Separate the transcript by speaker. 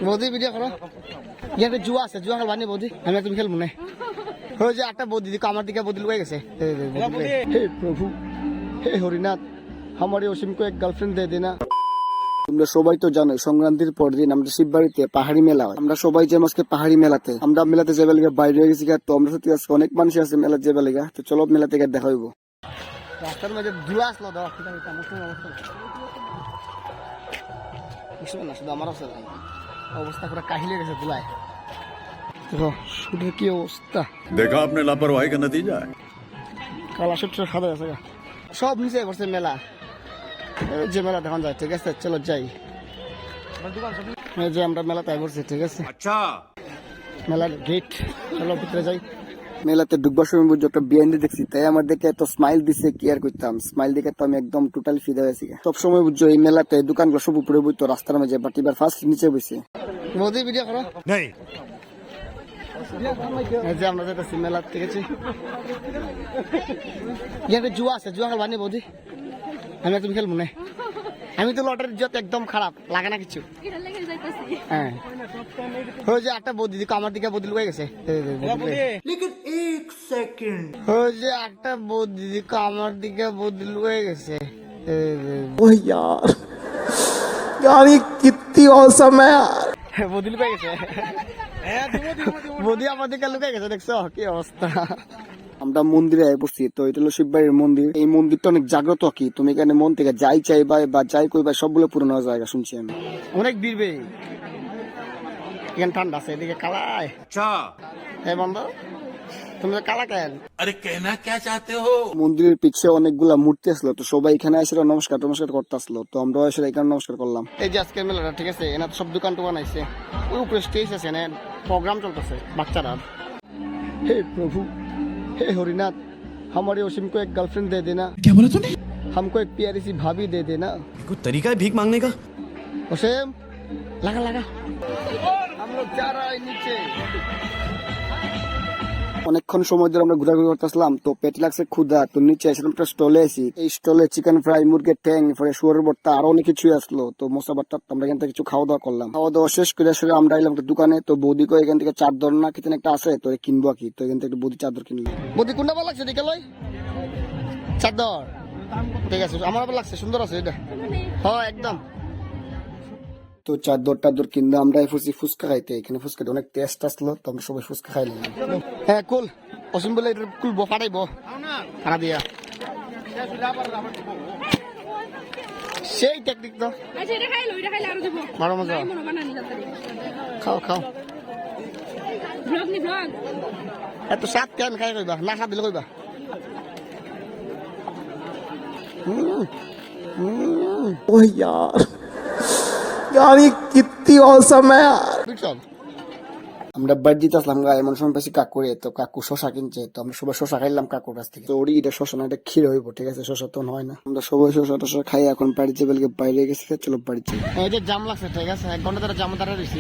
Speaker 1: বৌদি ভিডিও করো ইয়াতে জুয়া আছে জুয়া খেলবা নি বৌদি আমি তুমি খেলবো না ওই যে একটা বৌদি দিকে আমার দিকে বৌদি লুকাই গেছে হে প্রভু হে হরিনাথ আমার অসীম কো এক গার্লফ্রেন্ড দে দেনা। তোমরা সবাই তো জানো সংক্রান্তির পর দিন আমরা শিববাড়িতে পাহাড়ি মেলা হয়। আমরা সবাই যে আজকে পাহাড়ি মেলাতে আমরা মেলাতে যাবে লেগে বাইরে হয়ে গেছি। তো আমরা সত্যি আজকে অনেক মানুষ আছে মেলা যাবে লেগে। তো চলো মেলা থেকে দেখা হইব। রাস্তার মধ্যে ধুলা আসলো দাও না শুধু আমার অবস্থা পুরো কাহিলে গেছে ধুলায়। দেখো শুটের কি অবস্থা
Speaker 2: देखा आपने लापरवाही का नतीजा है।
Speaker 1: কালা শুট খাওয়া আছে সব নিচে বসে মেলা যে মেলা দেখান যায়। ঠিক আছে চলো যাই। এই যে আমরা মেলাতে বসছি ঠিক আছে।
Speaker 2: अच्छा
Speaker 1: মেলার গেট চলো ভিতরে যাই। মেলাতে ঢুকবার সময় বুঝছো একটা বিআইন্ডি দেখছি তাই আমার দেখে এত স্মাইল দিছে কি আর করতাম। স্মাইল দেখে তো আমি একদম টোটালি ফিদা হয়েছি। সব সময় বুঝছো এই মেলাতে দোকানগুলো সব উপরে বুঝতো রাস্তার মাঝে, বাট এবার ফার্স্ট নিচে বসে। মোদি ভিডিও করো
Speaker 2: नहीं
Speaker 1: এই যে আমরা যেতেছি মেলা ঠিক আছে। ইয়াতে জুয়া আছে জুয়া খেলবা নি বৌদি আমি তুমি খেলবো না। আমি তো লটারির জত একদম খারাপ লাগে না কিছু। হ্যাঁ ওই যে একটা বৌদি দিকে আমার দিকে বৌদি লুকাই গেছে। ওই যে একটা বৌদি দিকে আমার দিকে বৌদি লুকাই গেছে।
Speaker 3: ओह यार यार ये कितनी औसम है यार।
Speaker 1: বৌদি লুকাই গেছে বৌদি আমার দিকে লুকাই গেছে দেখছো কি অবস্থা। আমরা মন্দিরে আয় পড়ছি। তো এটা হলো শিববাড়ির মন্দির। এই মন্দিরটা অনেক জাগ্রত কি তুমি এখানে মন থেকে যাই চাইবা বা যাই কইবা সবগুলো পূরণ হওয়ার জায়গা শুনছি আমি। অনেক ভিড় এখানে ঠান্ডা আছে এদিকে কালায়।
Speaker 2: अच्छा
Speaker 1: হ্যাঁ বন্ধু তুমি তো কালা কেন?
Speaker 2: अरे कहना क्या चाहते हो।
Speaker 1: মন্দিরের পিছে অনেকগুলা মূর্তি আসলো তো সবাই এখানে এসে নমস্কার করতে আসলো। তো আমরা এসে এখানে নমস্কার করলাম। এই যে আজকের মেলাটা ঠিক আছে এনা সব দোকান টোকান আইছে। ওই উপরে স্টেজ আছে না প্রোগ্রাম চলতেছে বাচ্চারা। হে প্রভু हे हरिनाथ हमारे असीम को एक गर्लफ्रेंड दे देना।
Speaker 3: क्या बोला तूने?
Speaker 1: हमको एक प्यारी सी भाभी दे देना।
Speaker 3: कोई तरीका है भीख मांगने का?
Speaker 1: असीम लगा लगा हम लोग जा रहा है नीचे। অনেকক্ষণ সময় ধরে আমরা ঘোরাঘুরি করতেছিলাম তো পেট লাগছে ক্ষুধা। তো নিচে এসে একটা স্টলে আছি। এই স্টলে চিকেন ফ্রাই মুরগির ট্যাং পরে শুয়োরের ভর্তা আরো অনেক কিছুই আসলো। তো মশা ভর্তা আমরা এখান থেকে কিছু খাওয়া দাওয়া করলাম। খাওয়া দাওয়া শেষ করে আসলে আমরা এলাম একটা দোকানে। তো বৌদি কো এখান থেকে চাদর না কিছু একটা আছে তো কিনবো কি। তো এখান থেকে বৌদি চাদর কিনলো। বৌদি কোনটা ভালো লাগছে দেখে লই চাদর ঠিক আছে আমার ভালো লাগছে সুন্দর আছে এটা। হ্যাঁ একদম। তো চাদর টাদর কিনতে আমরা ফুচি ফুচকা খাইতে। এখানে ফুচকাটা অনেক টেস্ট আসলো তো আমরা সবাই ফুচকা খাইলাম। হ্যাঁ কুল অসীম বলে এটা কুল ফাটাইবো ফাটা দিয়া সেই টেকনিক তো ভালো মজা। খাও খাও এত সাত কেন খাই কইবা না খা দিলে কইবা।
Speaker 3: ओह यार यार ये कितनी औसम है यार।
Speaker 1: আমরা বাড়ি দিতে আসলাম গা এমন সময় পাশে কাকুরে। তো কাকু শশা কিনছে তো আমরা সবাই শশা খাইলাম কাকুর কাছ থেকে। তো ওরই এটা শশা না এটা ক্ষীর হইব ঠিক আছে। শশা তো হয় না। আমরা সবাই শশা টশা খাই এখন বাড়ি যাবে বাইরে গেছি। চলো বাড়ি যাই। এই যে জাম লাগছে ঠিক আছে 1 ঘন্টা ধরে জাম দাঁড়া রয়েছি।